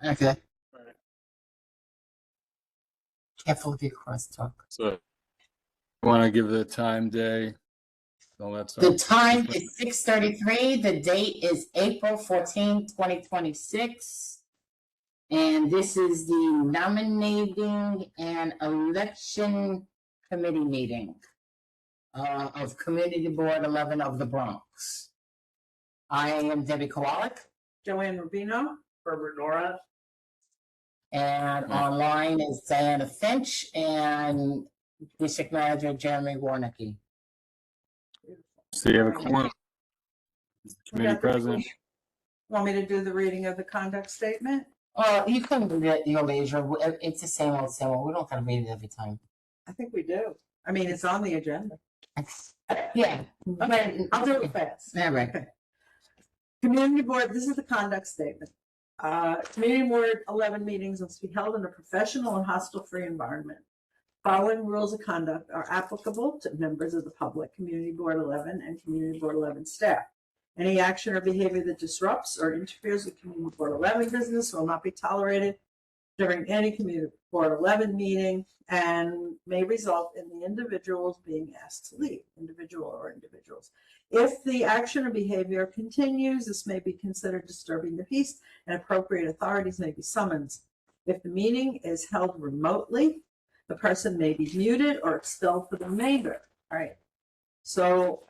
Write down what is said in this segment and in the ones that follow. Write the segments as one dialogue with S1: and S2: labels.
S1: Okay.
S2: Right.
S1: Careful with your crosstalk.
S2: So, I want to give the time, day, all that
S1: The
S2: stuff.
S1: time is 6:33. The date is April 14, 2026. And this is the Nominating and Election Committee meeting of Community Board 11 of the Bronx. I am Debbie Kowalik.
S3: Joanne Rubino.
S4: Herbert Norris.
S1: And online is Diana Finch and District Manager Jeremy Warnicki.
S2: So you have a quorum. Committee president.
S3: Want me to do the reading of the conduct statement?
S1: You can read it at your leisure. It's the same old, same old. We don't gotta read it every time.
S3: I think we do. I mean, it's on the agenda.
S1: Yeah.
S3: Okay, I'll do it fast.
S1: All right.
S3: Okay. Community Board, this is the conduct statement. Community Board 11 meetings must be held in a professional and hostile-free environment. Following rules of conduct are applicable to members of the public, Community Board 11 and Community Board 11 staff. Any action or behavior that disrupts or interferes with Community Board 11 business will not be tolerated during any Community Board 11 meeting and may result in the individuals being asked to leave, individual or individuals. If the action or behavior continues, this may be considered disturbing the peace and appropriate authorities may be summoned. If the meeting is held remotely, the person may be muted or expelled for the remainder. All right. So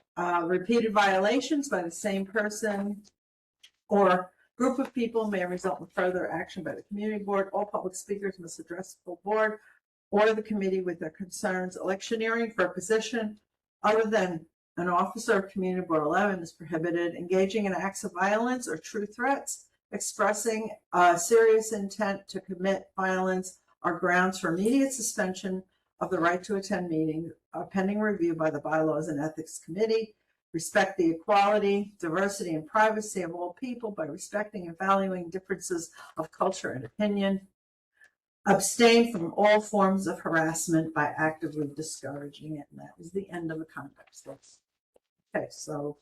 S3: repeated violations by the same person or group of people may result in further action by the community board. All public speakers must address the full board or the committee with their concerns. Electioneering for a position other than an officer of Community Board 11 is prohibited. Engaging in acts of violence or true threats, expressing a serious intent to commit violence are grounds for immediate suspension of the right to attend meetings, pending review by the Bylaws and Ethics Committee. Respect the equality, diversity, and privacy of all people by respecting and valuing differences of culture and opinion. Abstain from all forms of harassment by actively discouraging it. And that was the end of the conduct. Okay, so.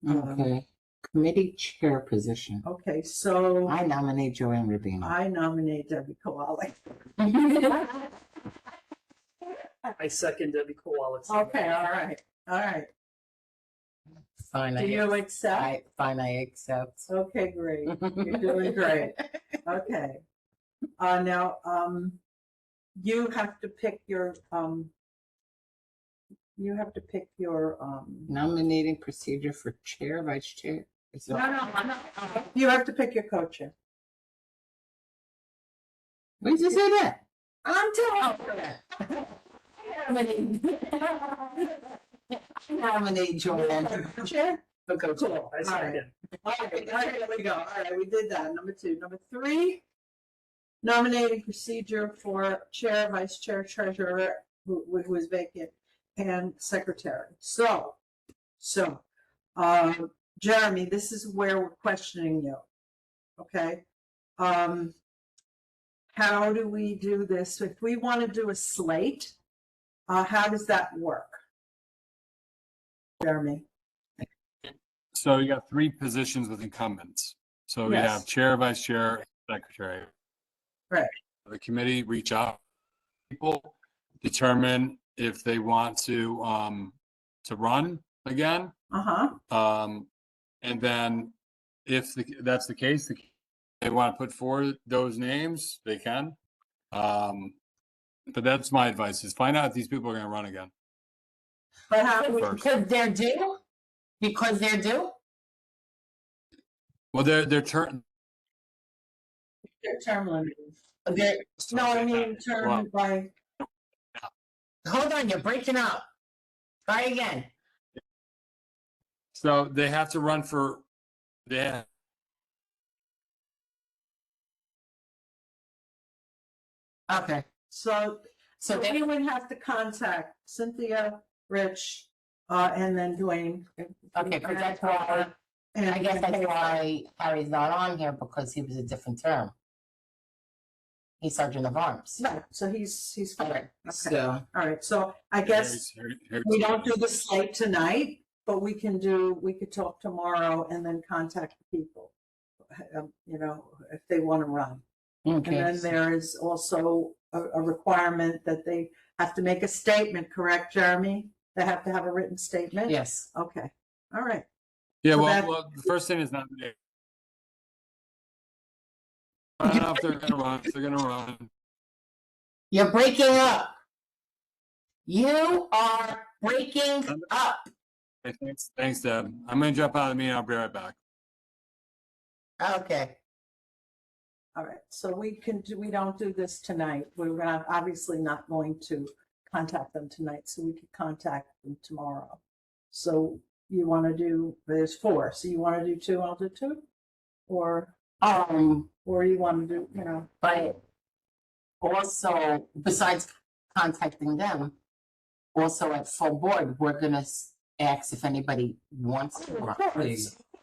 S1: Okay. Committee chair position.
S3: Okay, so.
S1: I nominate Joanne Rubino.
S3: I nominate Debbie Kowalik.
S4: I second Debbie Kowalik.
S3: Okay, all right, all right.
S1: Fine.
S3: Do you accept?
S1: I accept.
S3: Okay, great. You're doing great. Okay. Now, you have to pick your,
S1: Nominating procedure for chair, vice chair.
S3: no. You have to pick your co-chair.
S1: When did you say that?
S3: I'm telling
S1: I nominate Joanne
S3: you. Chair?
S1: for co-chair.
S4: Cool. I second.
S3: All right, there we go. All right, we did that. Number 2. Number 3, nominating procedure for chair, vice chair, treasurer, who is vacant, and secretary. So, Jeremy, this is where we're questioning you. Okay. How do we do this? If we want to do a slate, how does that work? Jeremy.
S2: So you got 3 positions with incumbents. So we
S3: Yes.
S2: have chair, vice chair, secretary.
S3: Right.
S2: The committee reach out to people, determine if they want to run again. And then if that's the case, they want to put forward those names, they can. But that's my advice: is find out if these people are going to run again.
S3: But how do we,
S2: First.
S1: Because they're due? Because they're due?
S2: Well, their turn.
S3: their term limit?
S1: They're,
S3: No, I mean term by,
S1: hold on, you're breaking up. Try again.
S2: So they have to run for.
S1: Okay.
S3: so
S1: they
S3: we would have to contact Cynthia, Rich, and then Dwayne.
S1: Okay, because that's why,
S3: And
S1: I guess that's why Harry's not on here, because he was a different term. He's Sergeant of Arms.
S3: No, so he's fine. Okay.
S1: So,
S3: All right, so I guess we don't do the slate tonight, but we could talk tomorrow and then contact the people you know, if they want to run. And
S1: Okay.
S3: then there is also a requirement that they have to make a statement, correct, Jeremy? They have to have a written statement?
S1: Yes.
S3: Okay, all right.
S2: Yeah,
S3: So
S2: well,
S3: that-
S2: well, the first thing is not. I don't know if they're gonna run. If they're gonna run.
S1: You're breaking up. You are breaking up.
S2: Hey, thanks, Deb. I'm gonna jump out of the meeting. I'll be right back.
S1: Okay.
S3: All right, so we don't do this tonight. We're obviously not going to contact them tonight, so we could contact them tomorrow. So you want to do, there's 4, so you want to do 2, I'll do 2? Or you want to do, you know?
S1: But also, besides contacting them, also at full board, we're gonna ask if anybody wants to run.
S3: Of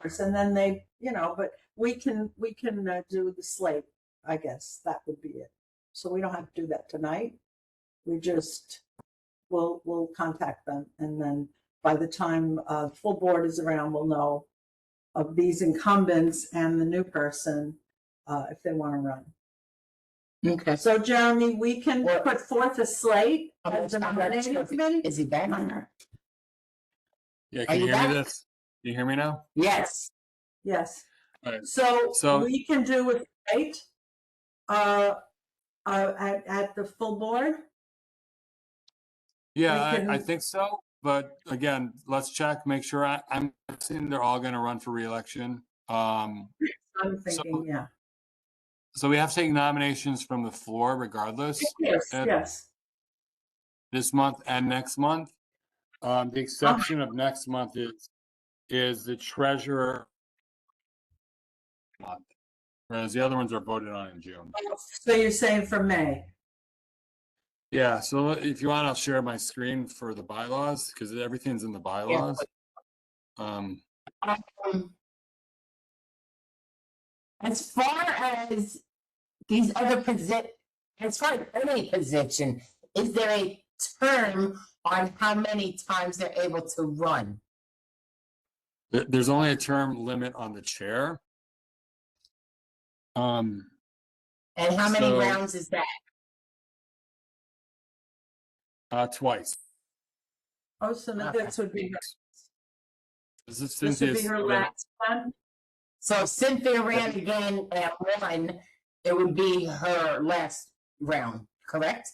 S3: course, and then they, you know, but we can do the slate, I guess, that would be it. So we don't have to do that tonight. We just, we'll contact them, and then by the time full board is around, we'll know of these incumbents and the new person, if they want to run.
S1: Okay.
S3: So Jeremy, we can
S1: Well-
S3: put forth a slate as a
S1: I'm not
S3: nominating
S1: sure if-
S3: committee?
S1: Is he back?
S2: Yeah,
S1: Are
S2: can you
S1: you
S2: hear me
S1: back?
S2: this? Can you hear me now?
S1: Yes.
S3: Yes.
S2: All right.
S3: So
S2: So-
S3: we can do a slate at the full board?
S2: Yeah,
S3: We
S2: I
S3: can-
S2: think so. But again, let's check, make sure. I'm guessing they're all gonna run for reelection.
S3: I'm thinking, yeah.
S2: So we have to take nominations from the floor regardless.
S3: Yes,
S2: And
S3: yes.
S2: this month and next month. The exception of next month is the treasurer month, whereas the other ones are voted on in June.
S3: So you're saying for May?
S2: Yeah, so if you want, I'll share my screen for the bylaws because everything's in the bylaws.
S1: Um, as far as these other as far as any position, is there a term on how many times they're able to run?
S2: There's only a term limit on the chair.
S1: And how many
S2: So-
S1: rounds is that?
S2: Twice.
S3: Oh, so this would be,
S2: This is
S3: this would be
S2: Cynthia's
S3: her
S2: limit.
S3: last one?
S1: So if Cynthia ran again at 1, it would be her last round, correct?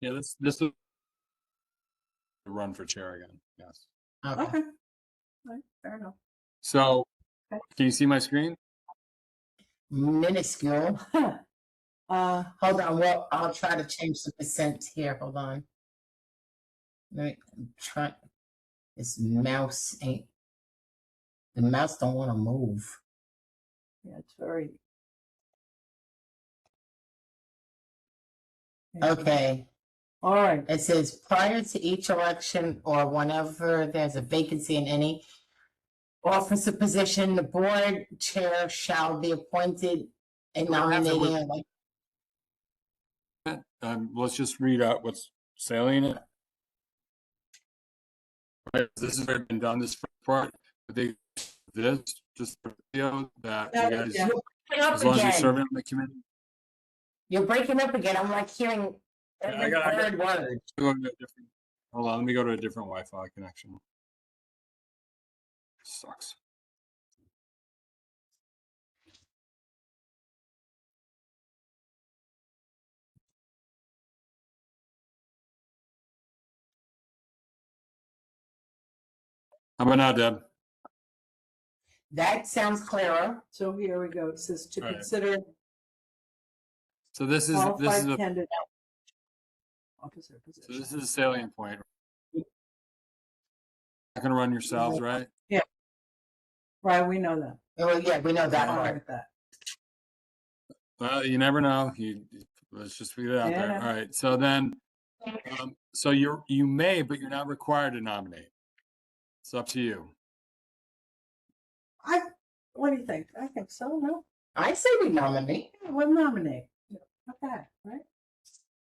S2: Yeah, this will run for chair again. Yes.
S1: Okay.
S3: Okay. All right, fair enough.
S2: So,
S3: Okay.
S2: can you see my screen?
S1: Minuscule.
S3: Uh,
S1: Hold on, well, I'll try to change the percent here, hold on. Let me try, this mouse ain't, the mouse don't wanna move.
S3: yeah, it's very.
S1: Okay,
S3: All right,
S1: it says prior to each election or whenever there's a vacancy in any office or position, the board chair shall be appointed and
S2: We don't have to
S1: nominating.
S2: Let's just read out what's salient. Right, this has already been done, this first part, but this, just for video that you guys,
S3: yeah.
S1: Breaking up
S2: as long as you're
S1: again.
S2: serving on the committee.
S1: You're breaking up again, I'm like hearing
S2: I
S1: every
S2: got-
S1: third word.
S2: Go to a different- Hold on, let me go to a different Wi-Fi connection. Sucks. How about now, Deb?
S1: That sounds clearer.
S3: So here we go. It says to
S2: All right.
S3: consider
S2: So this is
S3: qualified
S2: a
S3: candidate. Officer
S2: so
S3: position.
S2: this is a salient point. Not gonna run yourselves, right?
S3: Right, we know that.
S1: Well, yeah, we know that
S3: All right
S1: part.
S3: with that.
S2: Well, you never know. Let's just figure it out there.
S3: Yeah.
S2: All right. So then, so you may, but you're not required to nominate. It's up to you.
S3: What do you think? I think so, no?
S1: I say we nominate.
S3: Yeah, we'll nominate. Okay, right?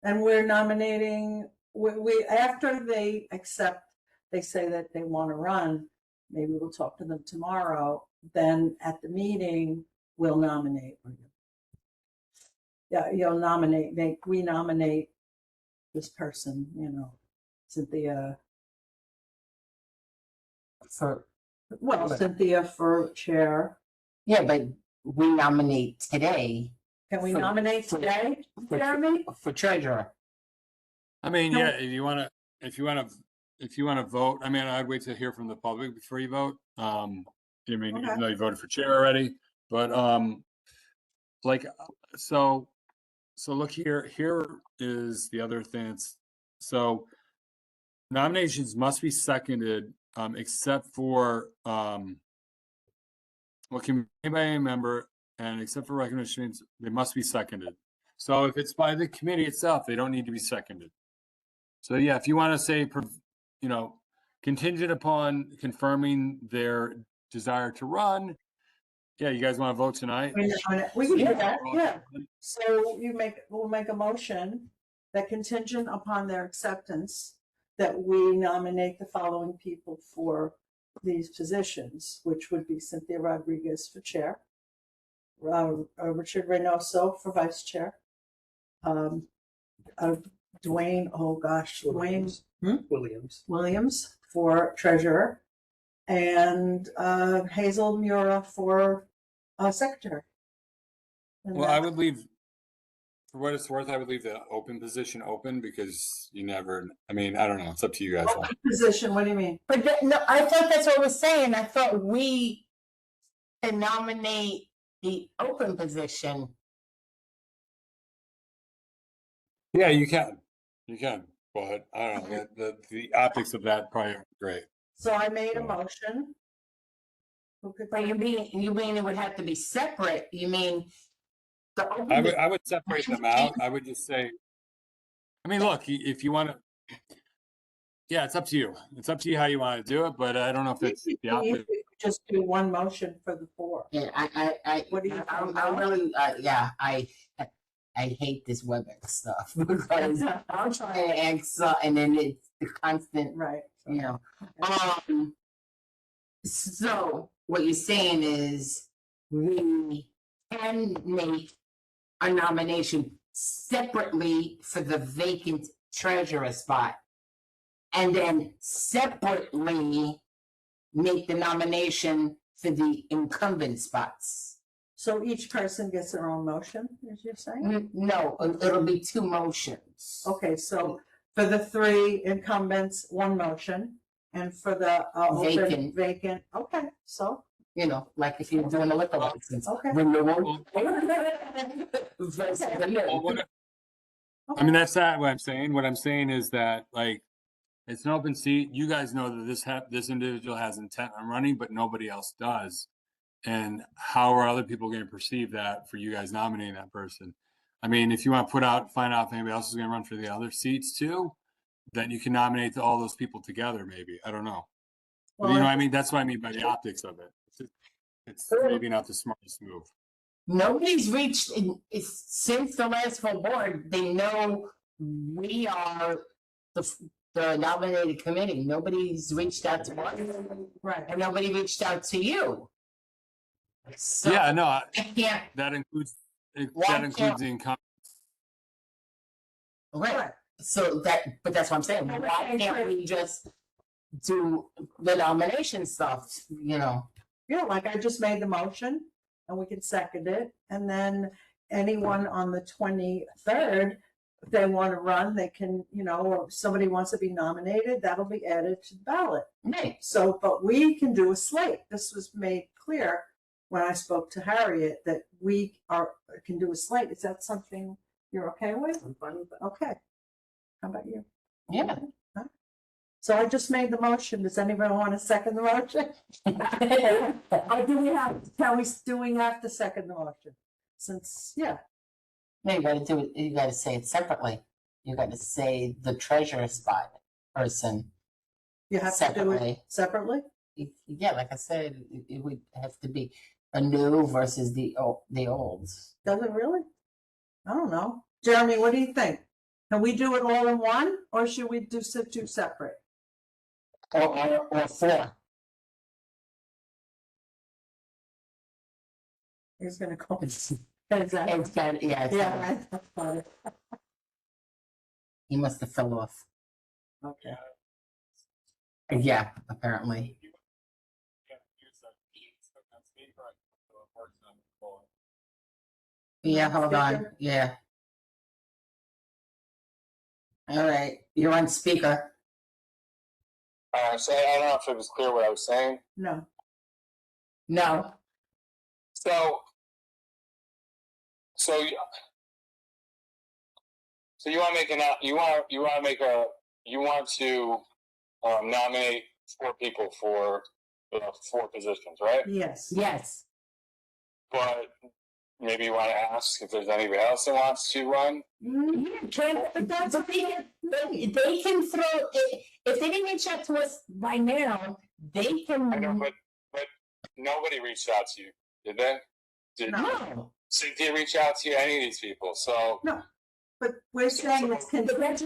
S3: And we're nominating, we, after they accept, they say that they want to run, maybe we'll talk to them tomorrow. Then at the meeting, will nominate. Yeah, you'll nominate, we nominate this person, Cynthia,
S1: For,
S3: Cynthia for chair.
S1: yeah, but we nominate today
S3: Can we
S1: For-
S3: nominate
S1: for-
S3: today, Jeremy?
S1: for treasurer.
S2: I mean,
S3: No.
S2: yeah, if you wanna vote, I mean, I'd wait to hear from the public before you vote. I mean,
S3: Okay.
S2: even though you voted for chair already, but, like, so look here is the other thing. So nominations must be seconded, except for, what can be made by a member, and except for recognitions, they must be seconded. So if it's by the committee itself, they don't need to be seconded. So yeah, if you want to say, contingent upon confirming their desire to run, yeah, you guys want to vote tonight?
S3: We can do
S1: Yeah.
S3: that, yeah. So we'll make a motion that contingent upon their acceptance, that we nominate the following people for these positions, which would be Cynthia Rodriguez for chair, Richard Reynoso for vice chair, Dwayne, oh gosh, Dwayne
S4: Williams.
S3: Williams for treasurer, and Hazel Mura for secretary. And
S2: Well, I
S3: that's-
S2: would leave, for what it's worth, I would leave the open position open because you never, I mean, I don't know, it's up to you guys.
S3: Open position, what do you mean?
S1: But no, I thought that's what I was saying. I thought we can nominate the open position.
S2: Yeah, you can, but I don't know, the optics of that probably aren't great.
S3: So I made a motion. Who could-
S1: But you mean it would have to be separate? You mean the open?
S2: I would separate them out. I would just say, I mean, look, if you want to, yeah, it's up to you. It's up to you how you want to do it, but I don't know if it's the
S3: You
S2: opposite.
S3: could just do one motion for the four.
S1: Yeah,
S3: What do you think?
S1: I really, yeah, I hate this WebEx stuff because I'm trying to answer and then it's the constant,
S3: Right.
S1: you know. So what you're saying is we can make a nomination separately for the vacant treasurer spot. And then separately make the nomination for the incumbent spots.
S3: So each person gets their own motion, as you're saying?
S1: No, it'll be two motions.
S3: Okay, so for the three incumbents, one motion, and for the open vacant, okay, so,
S1: You know, like if you're doing a liquor license.
S3: okay.
S1: Renewal.
S2: Well, I mean, that's not what I'm saying. What I'm saying is that, like, it's an open seat. You guys know that this individual has intent on running, but nobody else does. And how are other people going to perceive that for you guys nominating that person? I mean, if you want to find out if anybody else is going to run for the other seats too, then you can nominate all those people together. Maybe, I don't know. But, you know what I mean? That's what I mean by the optics of it. It's maybe not the smartest move.
S1: Nobody's reached, since the last full board, they know we are the nominated committee. Nobody's reached out to us.
S3: Right.
S1: And nobody reached out to you. So
S2: Yeah, no,
S1: I can't,
S2: that includes
S1: Why
S2: the incumbent.
S1: right, so but that's what I'm saying, why can't we just do the nomination stuff, you know?
S3: Yeah, like I just made the motion, and we can second it, and then anyone on the 23rd, if they want to run, they can, or if somebody wants to be nominated, that'll be added to the ballot.
S1: Right.
S3: So, but we can do a slate. This was made clear when I spoke to Harriet, that we can do a slate. Is that something you're okay with?
S4: I'm fine with that.
S3: Okay. How about you?
S1: Yeah.
S3: So I just made the motion. Does anybody want to second the motion? Or do we have to second the motion? Since, yeah.
S1: No, you gotta say it separately, you gotta say the treasurer spot person
S3: You have to do it
S1: separately.
S3: separately?
S1: Yeah, like I said, it would have to be a new versus the old.
S3: Does it really? I don't know. Jeremy, what do you think? Can we do it all in one, or should we do two separate?
S1: Or four.
S3: He's gonna call.
S1: It's,
S3: Exactly.
S1: it's got, yeah, it's
S3: Yeah,
S1: got-
S3: right. That's funny.
S1: he must have fell off.
S3: Okay.
S1: Yeah, apparently. Yeah, hold on.
S3: Speaker?
S1: Yeah. All right, you're on speaker.
S5: So I don't know if it was clear what I was saying.
S3: No.
S1: No.
S5: So, so, so you want to make an you want to nominate 4 people for 4 positions, right?
S3: Yes.
S1: Yes.
S5: But maybe you want to ask if there's anybody else that wants to run.
S3: Mm,
S1: Yeah, but that's what they can throw it. If they didn't reach out to us by now, they can.
S5: I know, but nobody reached out to you, did they? Did
S1: No.
S5: Cynthia reach out to you? Any of these people? So
S3: But we're saying it's
S1: But that's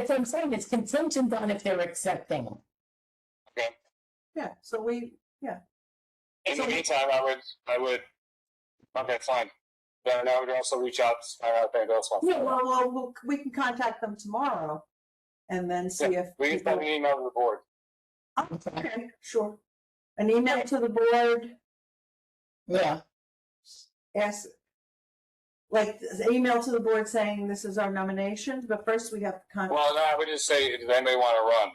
S1: what I'm saying. It's contingent on if they're accepting.
S3: yeah. So we
S5: in the meantime, I would. Okay, fine. Then I would also reach out to find out if anybody else wants.
S3: yeah. Well, we can contact them tomorrow, and then see if
S5: We can
S3: people-
S5: send an email to the board.
S3: Okay, sure. An email to the board.
S1: Yeah.
S3: Ask, like, an email to the board saying this is our nomination, but first we have to contact.
S5: Well, no, I would just say, does anybody want to run?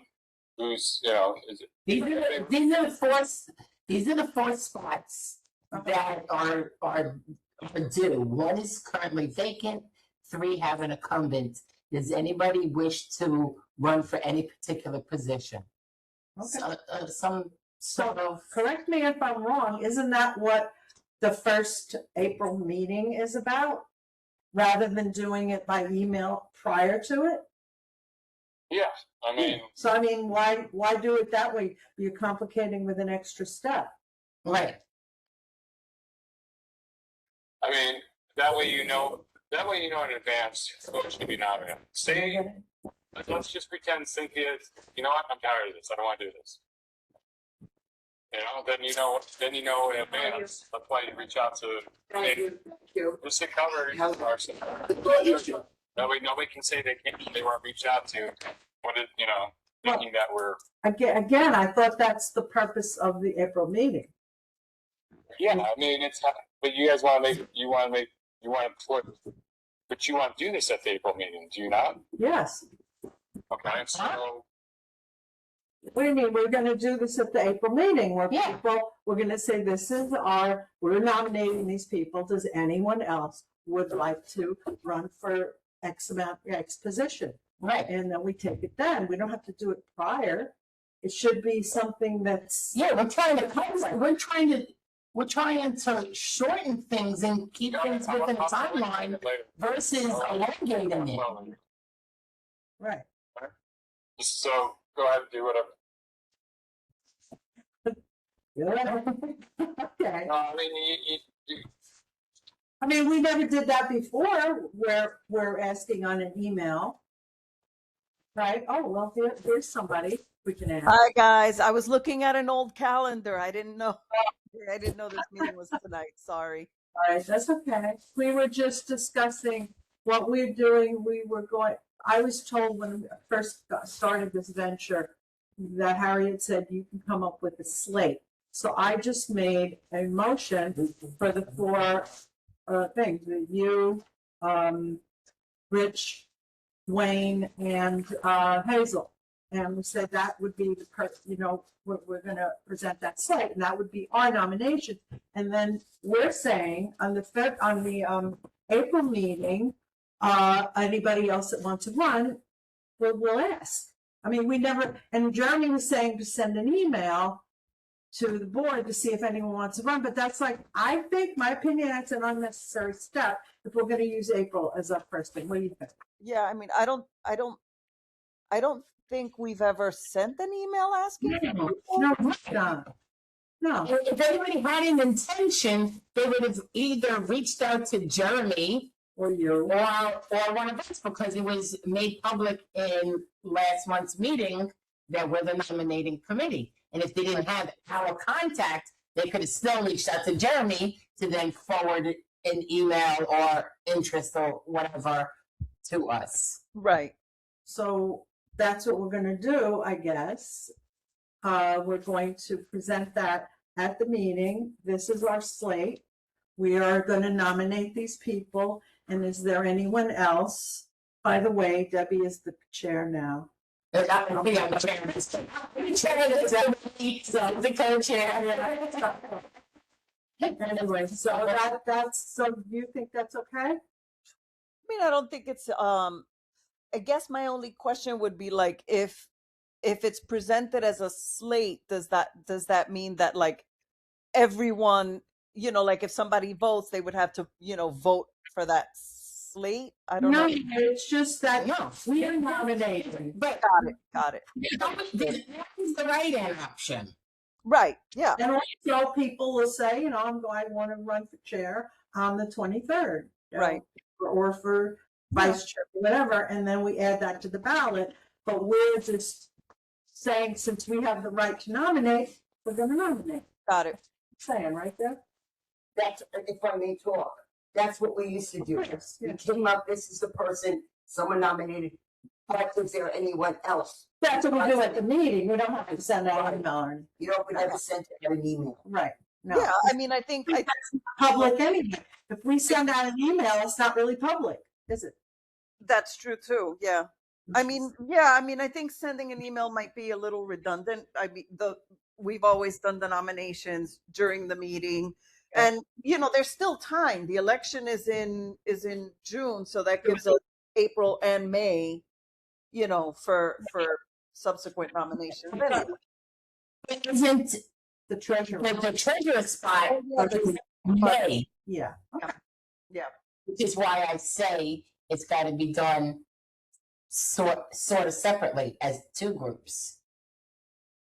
S5: Who's, is it?
S1: These are the four spots that are due. One is currently vacant. 3 have an incumbent. Does anybody wish to run for any particular position?
S3: Okay.
S1: Some sort of.
S3: Correct me if I'm wrong, isn't that what the first April meeting is about? Rather than doing it by email prior to it?
S5: Yeah, I mean,
S3: So I mean, why do it that way? You're complicating with an extra step.
S1: Right.
S5: that way you know in advance who's going to be nominated. Say, let's just pretend Cynthia, you know what, I'm tired of this, I don't want to do this. Then you know in advance. That's why you reach out to just to cover our Nobody can say they weren't reached out to. What is thinking that we're
S3: Again, I thought that's the purpose of the April meeting.
S5: but you guys want to but you want to do this at the April meeting, do you not?
S3: Yes.
S5: Okay, so
S3: What do you mean? We're gonna do this at the April meeting where
S1: Yeah.
S3: we're gonna say we're nominating these people. Does anyone else would like to run for X position?
S1: Right.
S3: And then we take it then. We don't have to do it prior. It should be something that's.
S1: Yeah, we're trying to shorten things and keep things within a timeline versus elongating it.
S3: Right.
S5: So go ahead and do whatever.
S3: Okay.
S5: I mean,
S3: We never did that before where we're asking on an email. Right? Oh, well, there's somebody we can ask.
S6: Hi, guys. I was looking at an old calendar. I didn't know this meeting was tonight. Sorry.
S3: All right, that's okay. We were just discussing what we're doing. I was told when I first started this venture that Harriet said you can come up with a slate. So I just made a motion for the 4 things, you, Rich, Wayne, and Hazel. And we said that would be we're going to present that slate, and that would be our nomination. And then we're saying on the April meeting, anybody else that wants to run, we'll ask. I mean, and Jeremy was saying to send an email to the board to see if anyone wants to run, but that's I think, my opinion, that's an unnecessary step if we're going to use April as our first thing. What do you think?
S6: Yeah, I mean, I don't think we've ever sent an email asking.
S3: No.
S1: If anybody had an intention, they would have either reached out to Jeremy
S3: Or you.
S1: or one of us, because it was made public in last month's meeting that we're the nominating committee. And if they didn't have our contact, they could have still reached out to Jeremy to then forward an email or interest or whatever to us.
S6: Right.
S3: So that's what we're gonna do, I guess. We're going to present that at the meeting. This is our slate. We are gonna nominate these people, and is there anyone else? By the way, Debbie is the chair now.
S1: I'll be on the chair. The co-chair.
S3: Anyway, so so do you think that's okay?
S6: I mean, I don't think it's I guess my only question would be like if it's presented as a slate, does that mean that like everyone, you know, like if somebody votes, they would have to, you know, vote for that slate? I don't
S3: No,
S6: know.
S3: it's just that
S1: No,
S3: we are nominating.
S1: but
S6: Got it.
S1: that is the write-in option.
S6: Right. Yeah.
S3: And also people will say, you know, I want to run for chair on the 23rd. you know,
S6: Right.
S3: Or for vice chair, whatever, and then we add that to the ballot. But we're just saying, since we have the right to nominate, we're gonna nominate.
S6: Got it.
S3: Saying right there.
S7: That's, if I may talk, that's what we used to do.
S3: Yes,
S7: We
S3: yes.
S7: came up, this is the person, someone nominated, but is there anyone else?
S3: That's what we do at the meeting. We don't have to send out an email or anything.
S7: You know, we never sent out an email.
S3: Right. No.
S6: Yeah. I mean, I think
S3: Public anyway. If we send out an email, it's not really public, is it?
S6: that's true too. Yeah. I mean, yeah. I mean, I think sending an email might be a little redundant. I mean, we've always done the nominations during the meeting. And you know, there's still time. The election is in June, so that gives us April and May, you know, for subsequent nominations. Anyway.
S1: It isn't
S3: The treasurer.
S1: the treasurer spot,
S6: Oh, yeah,
S1: is May,
S3: Yeah.
S1: which is why I say it's got to be done sort of separately as two groups.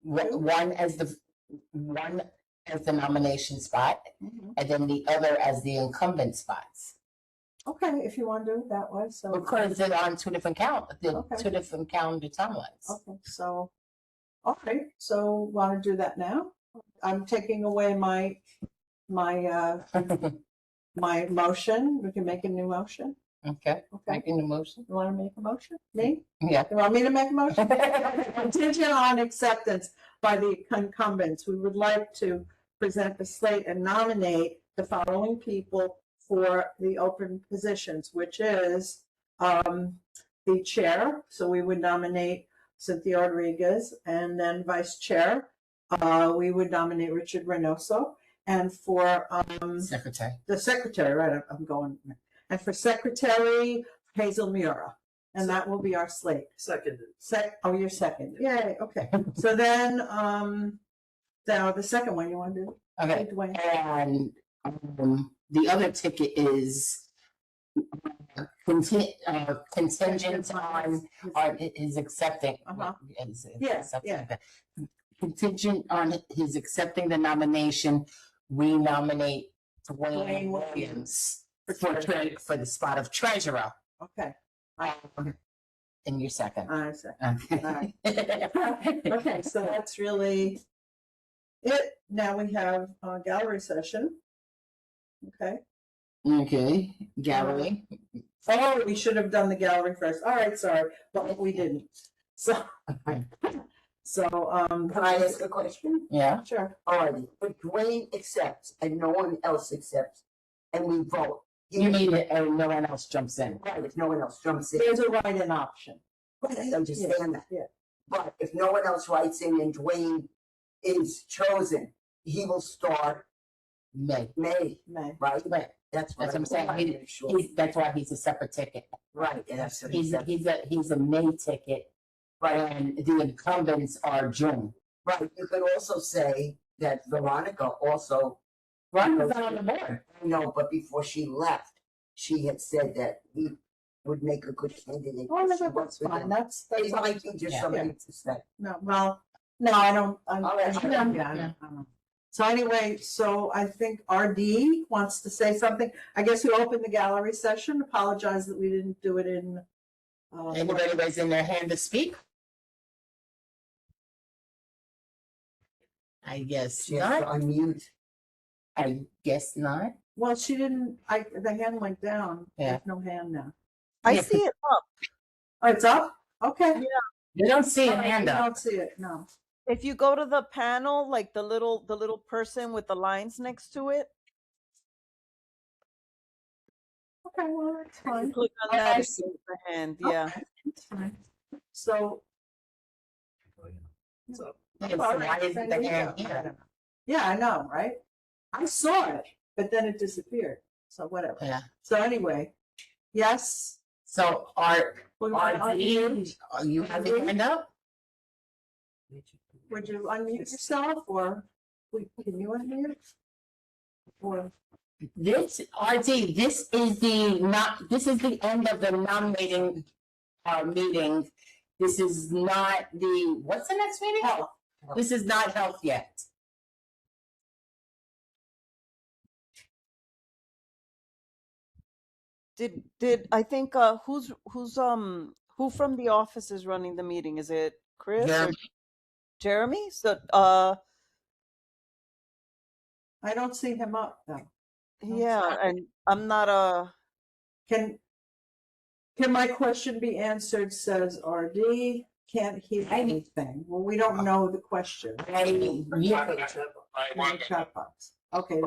S1: One as the nomination spot,
S3: Mhm.
S1: and then the other as the incumbent spots.
S3: Okay, if you want to do it that way, so.
S1: Because they're on two different
S3: Okay.
S1: two different calendar timelines.
S3: Okay, so, all right, so want to do that now? I'm taking away my motion. We can make a new motion.
S1: Okay,
S3: Okay,
S1: making the motion.
S3: you want to make a motion? Me?
S1: Yeah.
S3: You want me to make a motion? Contingent on acceptance by the incumbents, we would like to present the slate and nominate the following people for the open positions, which is the chair. So we would nominate Cynthia Rodriguez, and then vice chair, we would nominate Richard Reynoso. And for
S1: Secretary.
S3: the secretary, right, I'm going, and for secretary, Hazel Mura. And that will be our slate.
S4: Seconded.
S3: Oh, you're second. Yay, okay. So then, now the second one you want to do?
S1: Okay,
S3: Dwayne?
S1: and the other ticket is contingent on his accepting.
S3: Uh-huh.
S1: Is
S3: Yeah,
S1: accepting
S3: yeah.
S1: the- Contingent on his accepting the nomination, we nominate
S3: Dwayne
S1: Dwayne
S3: Williams.
S1: Williams
S3: For
S1: for the spot of treasurer.
S3: Okay,
S1: In your second.
S3: I see.
S1: Okay.
S3: Okay, so that's really it. Now we have a gallery session. Okay.
S1: Okay, gallery.
S3: Oh, we should have done the gallery first. All right, sorry, but we didn't. So,
S7: Can I ask a question?
S1: Yeah,
S3: sure.
S7: Alrighty, if Dwayne accepts and no one else accepts, and we vote.
S1: you need it, or no one else jumps in.
S7: Right, if no one else jumps in,
S3: There's a write-in option.
S7: right, I understand that.
S3: Yeah.
S7: But if no one else writes in and Dwayne is chosen, he will start
S1: May.
S7: May,
S3: May.
S7: right?
S1: Right.
S7: That's
S1: That's what I'm saying.
S7: wanted to make sure.
S1: That's why he's a separate ticket.
S7: Right, and that's what
S1: He's
S7: he's,
S1: he's a May ticket, and the incumbents are June.
S7: right, you could also say that Veronica also.
S1: Ron's on the board.
S7: No, but before she left, she had said that he would make a good candidate.
S3: Oh, no,
S7: She
S3: that's
S7: works with
S3: fine.
S7: him.
S3: That's
S7: It might be just
S1: Yeah.
S7: something to say.
S3: no, well, no, I don't.
S7: All right.
S3: I don't know. So anyway, so I think RD wants to say something. I guess we opened the gallery session. Apologize that we didn't do it in.
S1: Anybody raising their hand to speak? I guess
S7: She has to
S1: not.
S7: unmute.
S1: I guess not.
S3: Well, she didn't, the hand went down.
S1: Yeah.
S3: There's no hand now.
S6: I
S1: Yeah,
S6: see it up.
S3: Oh, it's up? Okay.
S1: You don't see a hand
S3: I
S1: up.
S3: don't see it, no.
S6: If you go to the panel, like the little person with the lines next to it,
S3: Okay, well, that's
S6: you
S3: fine.
S6: click on
S1: Oh,
S6: that,
S1: I
S6: it
S1: see.
S6: shows the hand. Yeah.
S3: Okay, that's fine. So,
S4: So,
S1: Yes,
S3: well,
S1: why isn't the hand here?
S3: yeah, I know, right? I saw it, but then it disappeared. So whatever.
S1: Yeah.
S3: So anyway, yes.
S1: So
S3: We
S1: are
S3: want
S1: you have your hand up?
S3: Would you unmute yourself or can you unmute? Or
S1: This RT, this is the end of the nominating meeting. This is not what's the next meeting?
S3: health?
S1: This is not health yet.
S6: Did I think who from the office is running the meeting? Is it Chris or Jeremy? So
S3: I don't see him up though.
S6: yeah, and I'm not
S3: Can my question be answered, says RD? Can't hear anything. Well, we don't know the question.
S1: I
S3: Chat box. Okay.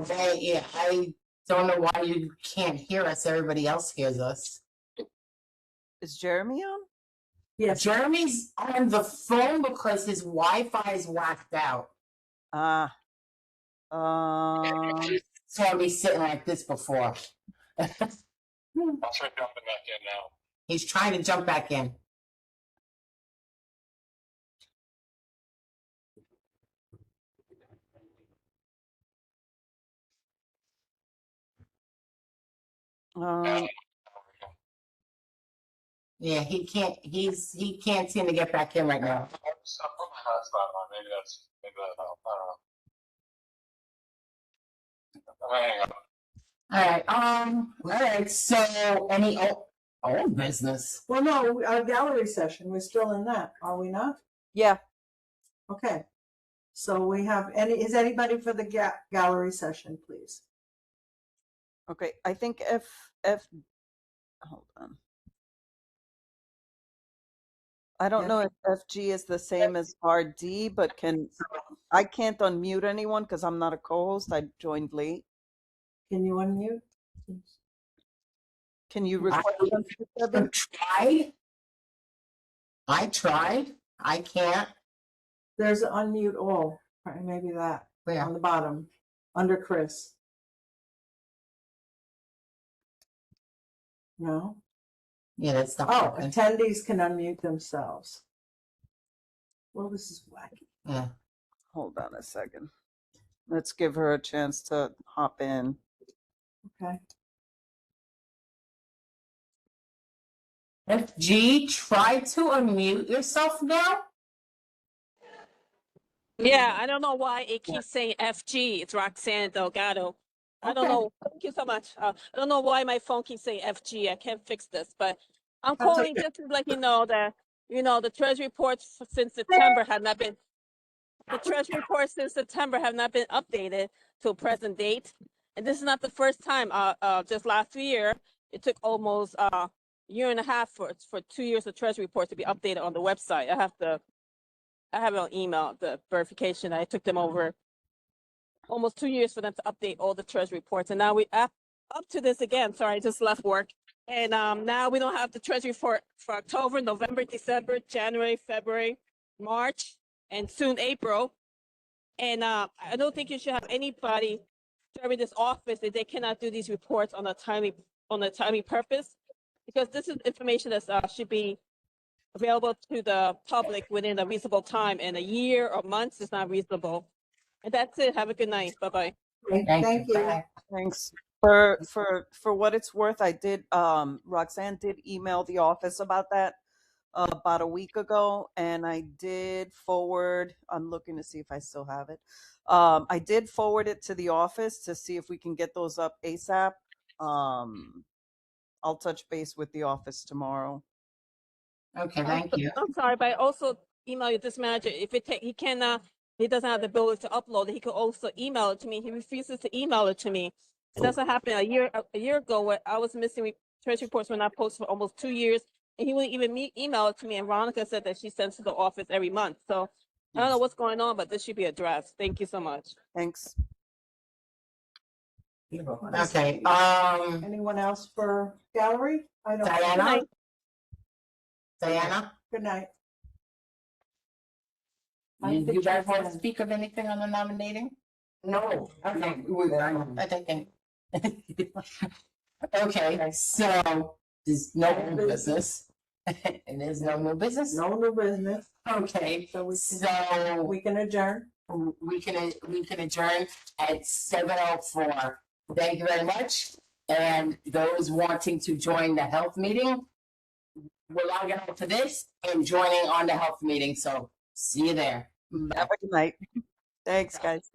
S1: I don't know why you can't hear us. Everybody else hears us.
S6: is Jeremy on?
S3: Yes.
S1: Jeremy's on the phone because his Wi-Fi is whacked out. So I'll be sitting like this before.
S5: I'll try jumping back in now.
S1: He's trying to jump back in. Yeah, he can't seem to get back in right now.
S5: I'll put my hotspot on. Maybe that helps. I don't know. Hang on.
S1: All right, so any old business?
S3: Well, no, our gallery session, we're still in that, are we not?
S6: Yeah.
S3: Okay. So we have is anybody for the gallery session, please?
S6: Okay. I think hold on. I don't know if FG is the same as RD, but I can't unmute anyone because I'm not a co-host. I joined late.
S3: Can you unmute?
S6: Can you request them to Debbie?
S1: I tried. I can't.
S3: There's an unmute all, right? Maybe that
S1: Where?
S3: on the bottom under Chris. No.
S1: Yeah, that's not.
S3: Oh,
S1: working.
S3: attendees can unmute themselves. Well, this is wacky.
S1: Yeah.
S6: Hold on a second. Let's give her a chance to hop in.
S3: Okay.
S1: FG, try to unmute yourself now.
S8: Yeah, I don't know why it keeps saying FG. It's Roxanne Delgado. I don't
S3: Okay.
S8: know. Thank you so much. I don't know why my phone keeps saying FG. I can't fix this, but I'm
S3: That's
S8: calling
S3: okay.
S8: just to let you know that, the treasury reports since September have not been, updated to present date. And this is not the first time, just last year, it took almost a year and a half for 2 years of treasury report to be updated on the website. I have it on email, the verification. I took them over almost 2 years for them to update all the treasury reports. And now we up to this again. Sorry, I just left work. And now we don't have the treasury report for October, November, December, January, February, March, and soon April. And I don't think you should have anybody serving this office if they cannot do these reports on a timely purpose, because this is information that should be available to the public within a reasonable time, and a year or months is not reasonable. And that's it. Have a good night. Bye-bye.
S3: Thank you.
S1: Bye.
S6: Thanks. For what it's worth, I did Roxanne did email the office about that about a week ago, and I did forward, I'm looking to see if I still have it. I did forward it to the office to see if we can get those up ASAP. I'll touch base with the office tomorrow.
S1: Okay, thank you.
S8: I'm sorry, but I also email you this manager. If he can he doesn't have the ability to upload it. He could also email it to me. He refuses to email it to me. And that's what happened a year ago where I was missing treasury reports when I posted for almost 2 years, and he wouldn't even email it to me. And Veronica said that she sends to the office every month. So I don't know what's going on, but this should be addressed. Thank you so much.
S6: Thanks.
S1: Okay,
S3: Anyone else for gallery? I don't.
S1: Diana? Diana?
S3: Good night.
S1: You guys want to speak of anything on the nominating?
S7: No,
S1: Okay.
S7: I
S1: I think. Okay, so there's no new business. And there's no new business?
S3: No new business,
S1: Okay, so
S3: we can adjourn.
S1: we can adjourn at 7:04. Thank you very much. And those wanting to join the health meeting, we're logging out for this and joining on the health meeting. So see you there. Bye.
S6: Have a good night. Thanks, guys.